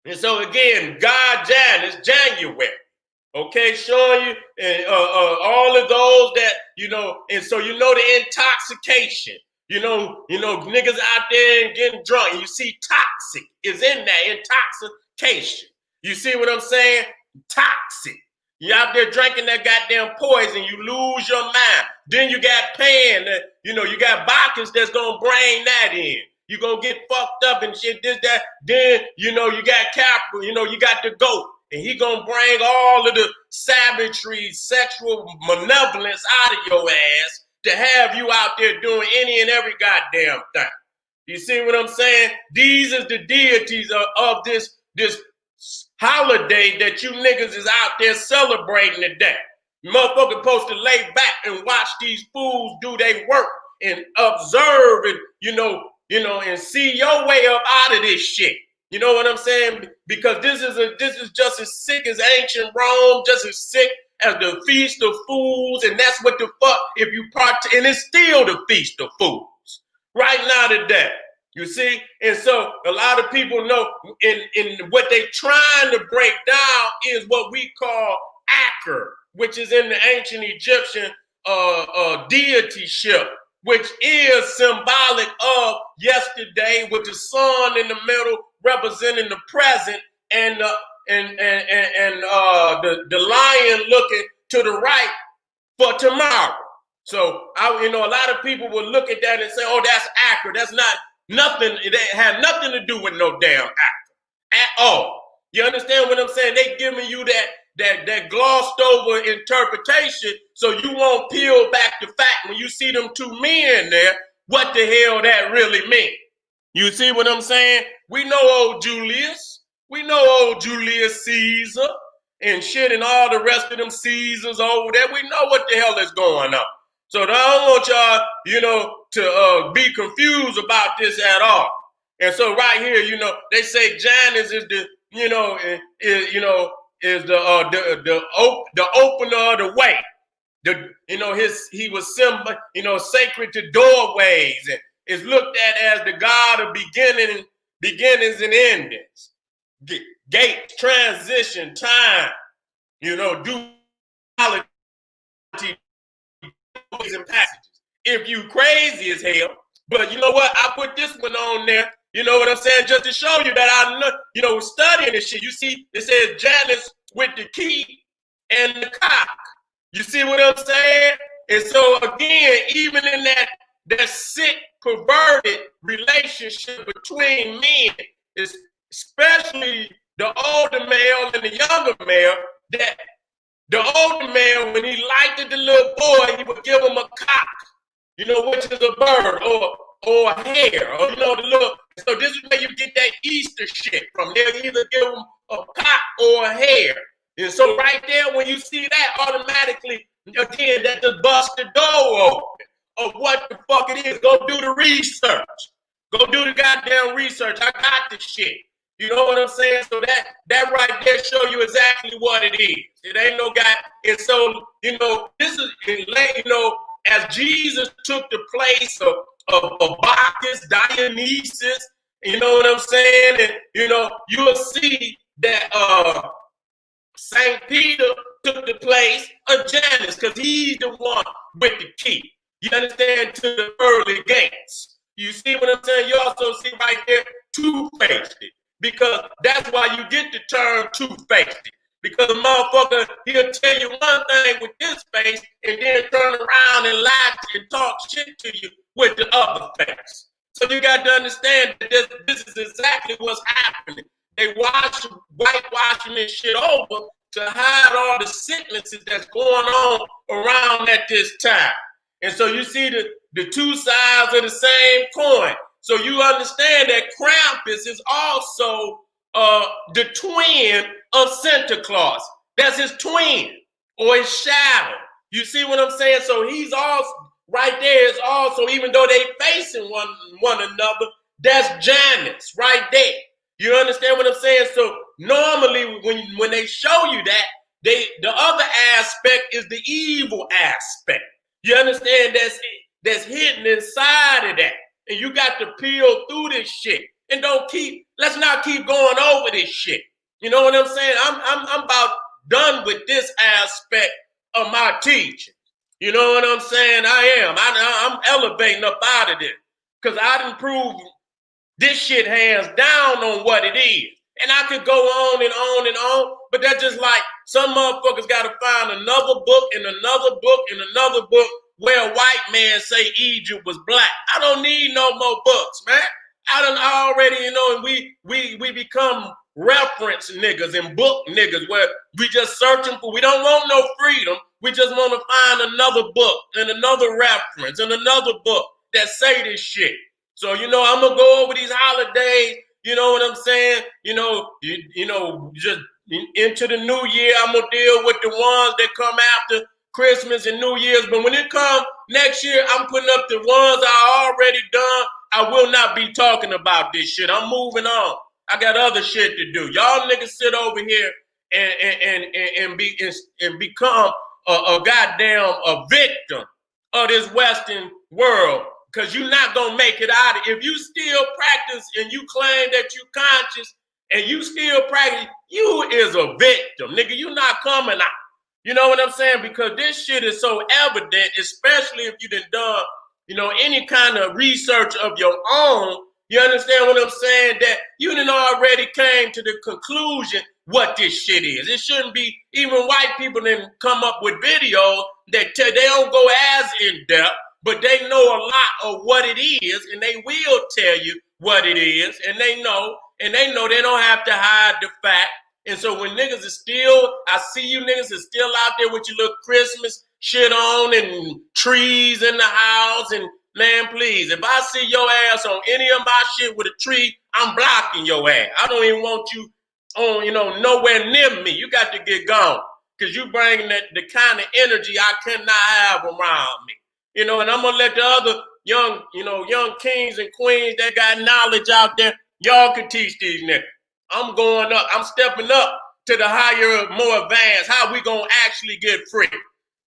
And so again, God Janus, January. Okay, showing you all of those that, and so the intoxication. Niggas out there and getting drunk. And you see toxic is in that intoxication. You see what I'm saying? Toxic. You out there drinking that goddamn poison, you lose your mind. Then you got Pan, you got Bacchus that's gonna bring that in. You gonna get fucked up and shit, this, that. Then, you got Capra, you got the goat. And he gonna bring all of the savagery, sexual malevolence out of your ass to have you out there doing any and every goddamn thing. You see what I'm saying? These is the deities of this holiday that you niggas is out there celebrating today. Motherfucker supposed to lay back and watch these fools do their work and observe and, and see your way up out of this shit. You know what I'm saying? Because this is just as sick as ancient Rome, just as sick as the Feast of Fools, and that's what the fuck if you and it's still the Feast of Fools right now today. You see? And so a lot of people know in what they trying to break down is what we call Aker, which is in the ancient Egyptian deityship, which is symbolic of yesterday with the sun in the middle representing the present and the lion looking to the right for tomorrow. So a lot of people will look at that and say, "Oh, that's Aker. That's not nothing. It had nothing to do with no damn Aker at all." You understand what I'm saying? They giving you that glossed over interpretation, so you won't peel back the fact when you see them two men there, what the hell that really means. You see what I'm saying? We know old Julius. We know old Julius Caesar and shit and all the rest of them Caesars over there. We know what the hell is going on. So I don't want y'all, to be confused about this at all. And so right here, they say Janus is the, is the opener of the way. He was sacred to doorways and is looked at as the god of beginnings and endings. Gate, transition, time, duality and passages. If you crazy as hell, But you know what? I put this one on there. You know what I'm saying? Just to show you that I know, you know, studying this shit. You see, it says Janice with the key and the cock. You see what I'm saying? And so again, even in that sick, perverted relationship between men, especially the older male and the younger male, that the older man, when he liked the little boy, he would give him a cock, you know, which is a bird or a hare, or you know, the little. So this is where you get that Easter shit from. They'll either give him a cock or a hare. And so right there, when you see that, automatically, again, that just busts the door open of what the fuck it is. Go do the research. Go do the goddamn research. I got the shit. You know what I'm saying? So that right there show you exactly what it is. It ain't no guy. And so, you know, this is, you know, as Jesus took the place of Bacchus, Dionysus, you know what I'm saying? And, you know, you'll see that St. Peter took the place of Janus because he's the one with the key. You understand? To the early gates. You see what I'm saying? You also see right there, two-faced. Because that's why you get the term two-faced. Because a motherfucker, he'll tell you one thing with this face and then turn around and lie and talk shit to you with the other face. So you got to understand that this is exactly what's happening. They whitewashing this shit over to hide all the sicknesses that's going on around at this time. And so you see the two sides of the same coin. So you understand that Krampus is also the twin of Santa Claus. That's his twin or his shadow. You see what I'm saying? So he's also right there is also, even though they facing one another, that's Janus right there. You understand what I'm saying? So normally when they show you that, the other aspect is the evil aspect. You understand? That's hidden inside of that. And you got to peel through this shit. And let's not keep going over this shit. You know what I'm saying? I'm about done with this aspect of my teaching. You know what I'm saying? I am. I'm elevating up out of this. Because I done proved this shit hands down on what it is. And I could go on and on and on, but that's just like some motherfuckers got to find another book and another book and another book where a white man say Egypt was black. I don't need no more books, man. I done already, you know, and we become reference niggas and book niggas where we just searching for, we don't want no freedom. We just want to find another book and another reference and another book that say this shit. So, you know, I'm going to go over these holidays, you know what I'm saying? You know, just into the new year, I'm going to deal with the ones that come after Christmas and New Year's. But when it comes next year, I'm putting up the ones I already done. I will not be talking about this shit. I'm moving on. I got other shit to do. Y'all niggas sit over here and become a goddamn a victim of this Western world. Because you're not going to make it out. If you still practice and you claim that you conscious and you still practice, you is a victim. Nigga, you not coming out. You know what I'm saying? Because this shit is so evident, especially if you done, you know, any kind of research of your own. You understand what I'm saying? That you done already came to the conclusion what this shit is. It shouldn't be, even white people didn't come up with videos that they don't go as in-depth. But they know a lot of what it is, and they will tell you what it is, and they know they don't have to hide the fact. And so when niggas is still, I see you niggas is still out there with your little Christmas shit on and trees in the house, and man, please, if I see your ass on any of my shit with a tree, I'm blocking your ass. I don't even want you on, you know, nowhere near me. You got to get gone, because you bring the kind of energy I cannot have around me. You know, and I'm going to let the other young kings and queens that got knowledge out there, y'all can teach these niggas. I'm going up. I'm stepping up to the higher, more advanced. How we going to actually get free?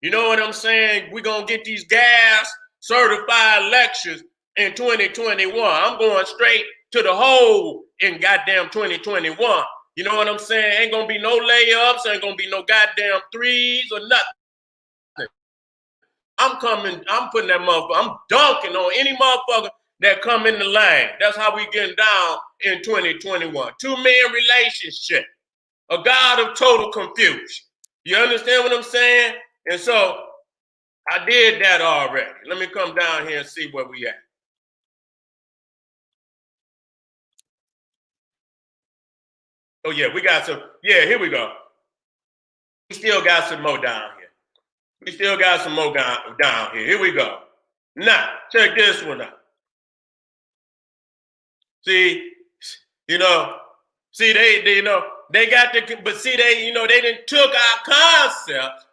You know what I'm saying? We going to get these gas certified lectures in 2021. I'm going straight to the hole in goddamn 2021. You know what I'm saying? Ain't going to be no layups. Ain't going to be no goddamn threes or nothing. I'm putting that motherfucker, I'm dunking on any motherfucker that come in the line. That's how we getting down in 2021. Two-man relationship, a God of total confusion. You understand what I'm saying? And so I did that already. Let me come down here and see where we at. Oh yeah, we got some. Yeah, here we go. We still got some more down here. We still got some more down here. Here we go. Now, check this one out. See, you know, see, they got the, but see, they didn't took our concept,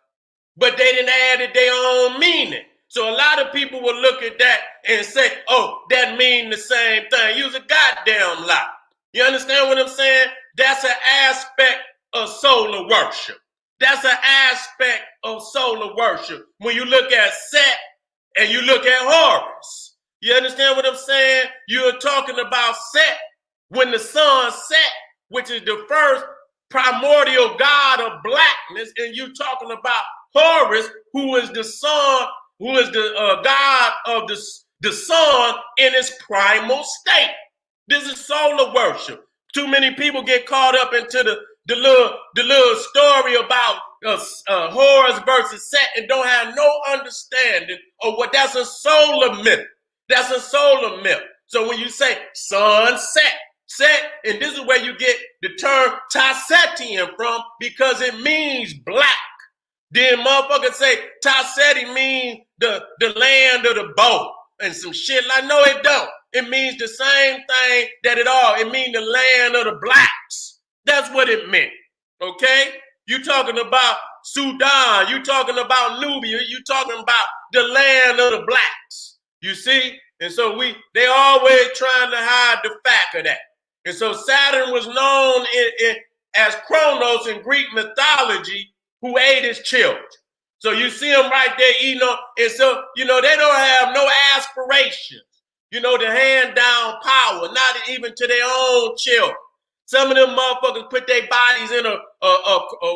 but they didn't add their own meaning. So a lot of people will look at that and say, oh, that mean the same thing. Use a goddamn lie. You understand what I'm saying? That's an aspect of solar worship. That's an aspect of solar worship. When you look at Set and you look at Horus, you understand what I'm saying? You're talking about Set when the sun set, which is the first primordial god of blackness, and you're talking about Horus, who is the sun, who is the god of the sun in its primal state. This is solar worship. Too many people get caught up into the little story about Horus versus Set and don't have no understanding of what that's a solar myth. That's a solar myth. So when you say sun set, and this is where you get the term Seten from, because it means black. Then motherfuckers say Seti means the land of the bow and some shit. Like, no, it don't. It means the same thing that it all. It means the land of the blacks. That's what it meant. Okay? You talking about Sudan. You talking about Nubia. You talking about the land of the blacks. You see? And so they always trying to hide the fact of that. And so Saturn was known as Kronos in Greek mythology, who ate his children. So you see them right there eating them. And so, they don't have no aspirations, to hand down power, not even to their own children. Some of them motherfuckers put their bodies in a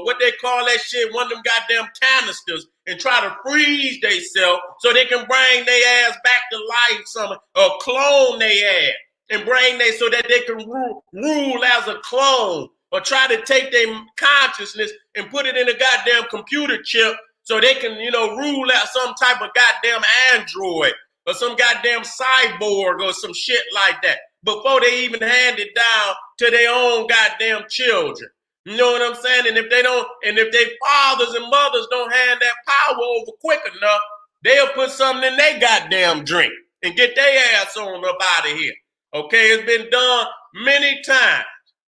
what they call that shit, one of them goddamn canisters, and try to freeze themselves so they can bring their ass back to life, or clone their ass and bring they so that they can rule as a clone, or try to take their consciousness and put it in a goddamn computer chip so they can, rule out some type of goddamn android or some goddamn cyborg or some shit like that before they even hand it down to their own goddamn children. You know what I'm saying? And if their fathers and mothers don't hand that power over quick enough, they'll put something in their goddamn drink and get their ass on up out of here. Okay, it's been done many times.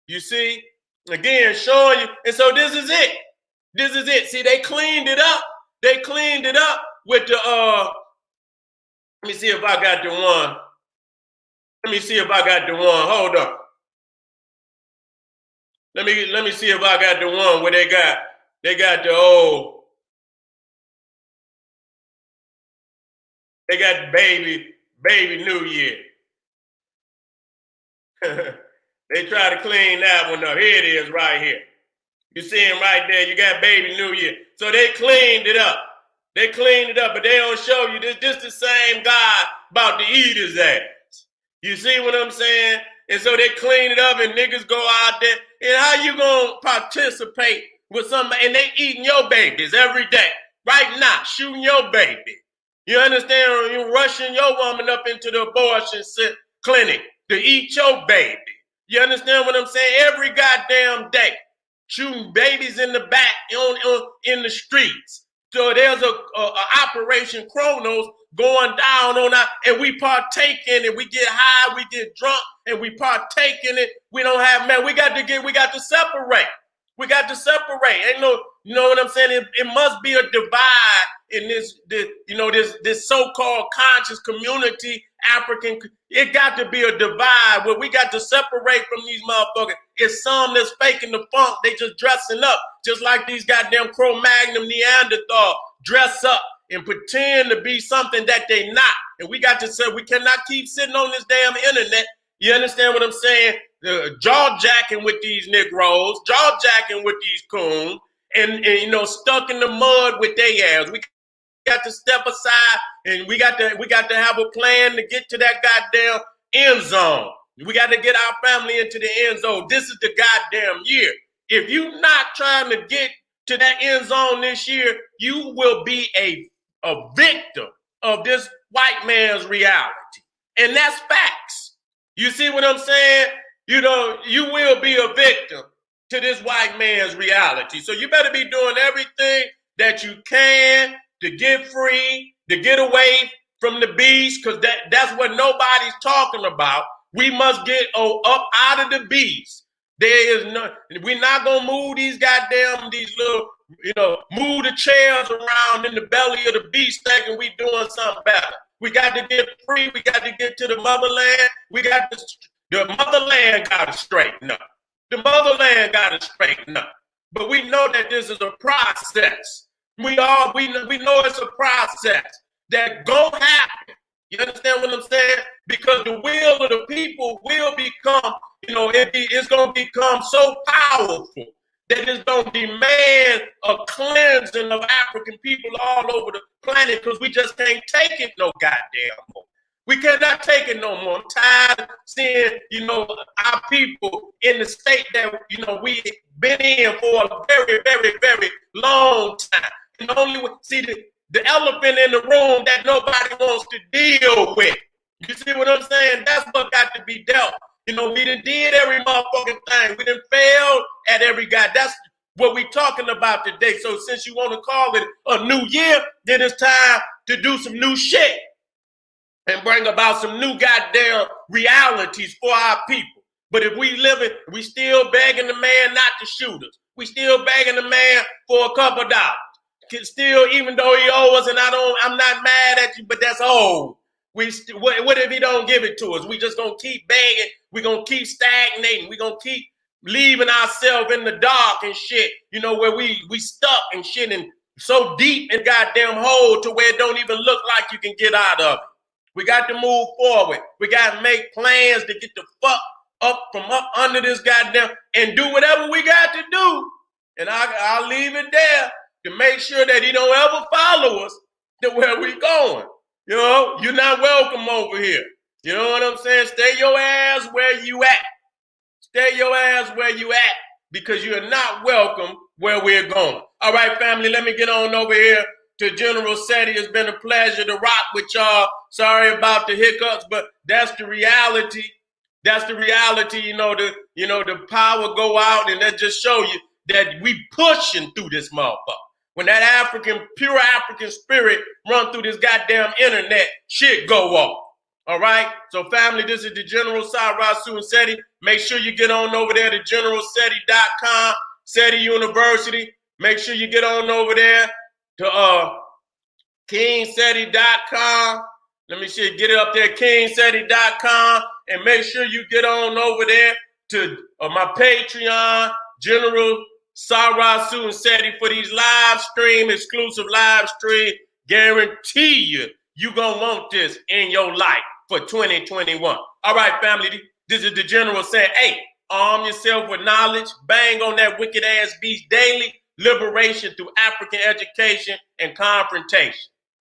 You see? Again, showing you. And so this is it. This is it. See, they cleaned it up. They cleaned it up with the, let me see if I got the one. Let me see if I got the one. Hold up. Let me see if I got the one where they got the old, they got baby New Year. They try to clean that one up. Here it is right here. You see him right there. You got baby New Year. So they cleaned it up. They cleaned it up, but they don't show you this the same guy about to eat his ass. You see what I'm saying? And so they clean it up and niggas go out there. And how you gonna participate with somebody and they eating your babies every day? Right now, shooting your baby. You understand? You rushing your woman up into the abortion clinic to eat your baby. You understand what I'm saying? Every goddamn day, shooting babies in the back in the streets. So there's a Operation Kronos going down on that, and we partake in it. We get high, we get drunk, and we partake in it. We don't have, man, we got to separate. We got to separate. Ain't no, you know what I'm saying? It must be a divide in this so-called conscious community, African. It got to be a divide where we got to separate from these motherfuckers. It's some that's faking the funk. They just dressing up, just like these goddamn Cro-Magnon Neanderthal dress up and pretend to be something that they not. And we got to say, we cannot keep sitting on this damn internet. You understand what I'm saying? Jaw jacking with these Negroes, jaw jacking with these coons, and stuck in the mud with their ass. We got to step aside and we got to have a plan to get to that goddamn end zone. We got to get our family into the end zone. This is the goddamn year. If you're not trying to get to that end zone this year, you will be a victim of this white man's reality. And that's facts. You see what I'm saying? You know, you will be a victim to this white man's reality. So you better be doing everything that you can to get free, to get away from the beast, because that's what nobody's talking about. We must get up out of the beast. We're not gonna move these little, move the chairs around in the belly of the beast thinking we doing something better. We got to get free. We got to get to the motherland. The motherland got to straighten up. The motherland got to straighten up. But we know that this is a process. We know it's a process that gonna happen. You understand what I'm saying? Because the will of the people will become, it's gonna become so powerful that it's gonna demand a cleansing of African people all over the planet, because we just can't take it no goddamn more. We cannot take it no more. I'm tired of seeing, our people in the state that, we've been in for a very, very, very long time. And the elephant in the room that nobody wants to deal with. You see what I'm saying? That's what got to be dealt. We done did every motherfucking thing. We done failed at every guy. That's what we talking about today. So since you want to call it a new year, then it's time to do some new shit and bring about some new goddamn realities for our people. But if we still begging the man not to shoot us. We still begging the man for a couple dollars. Still, even though he owes us, and I'm not mad at you, but that's old. What if he don't give it to us? We just gonna keep begging. We gonna keep stagnating. We gonna keep leaving ourselves in the dark and shit. Where we stuck and shit and so deep in goddamn hole to where it don't even look like you can get out of it. We got to move forward. We got to make plans to get the fuck up from up under this goddamn and do whatever we got to do. And I'll leave it there to make sure that he don't ever follow us to where we going. You're not welcome over here. You know what I'm saying? Stay your ass where you at. Stay your ass where you at, because you're not welcome where we're going. All right, family, let me get on over here to General Seti. It's been a pleasure to rock with y'all. Sorry about the hiccups, but that's the reality. That's the reality. The power go out, and that just show you that we pushing through this motherfucker. When that pure African spirit run through this goddamn internet, shit go off. All right? So family, this is the General Sarasu and Seti. Make sure you get on over there to generalseti.com, Seti University. Make sure you get on over there to kingseti.com. Let me see, get it up there, kingseti.com, and make sure you get on over there to my Patreon, General Sarasu and Seti, for these exclusive live stream. Guarantee you gonna want this in your life for 2021. All right, family, this is the General saying, hey, arm yourself with knowledge, bang on that wicked ass beast daily, liberation through African education and confrontation.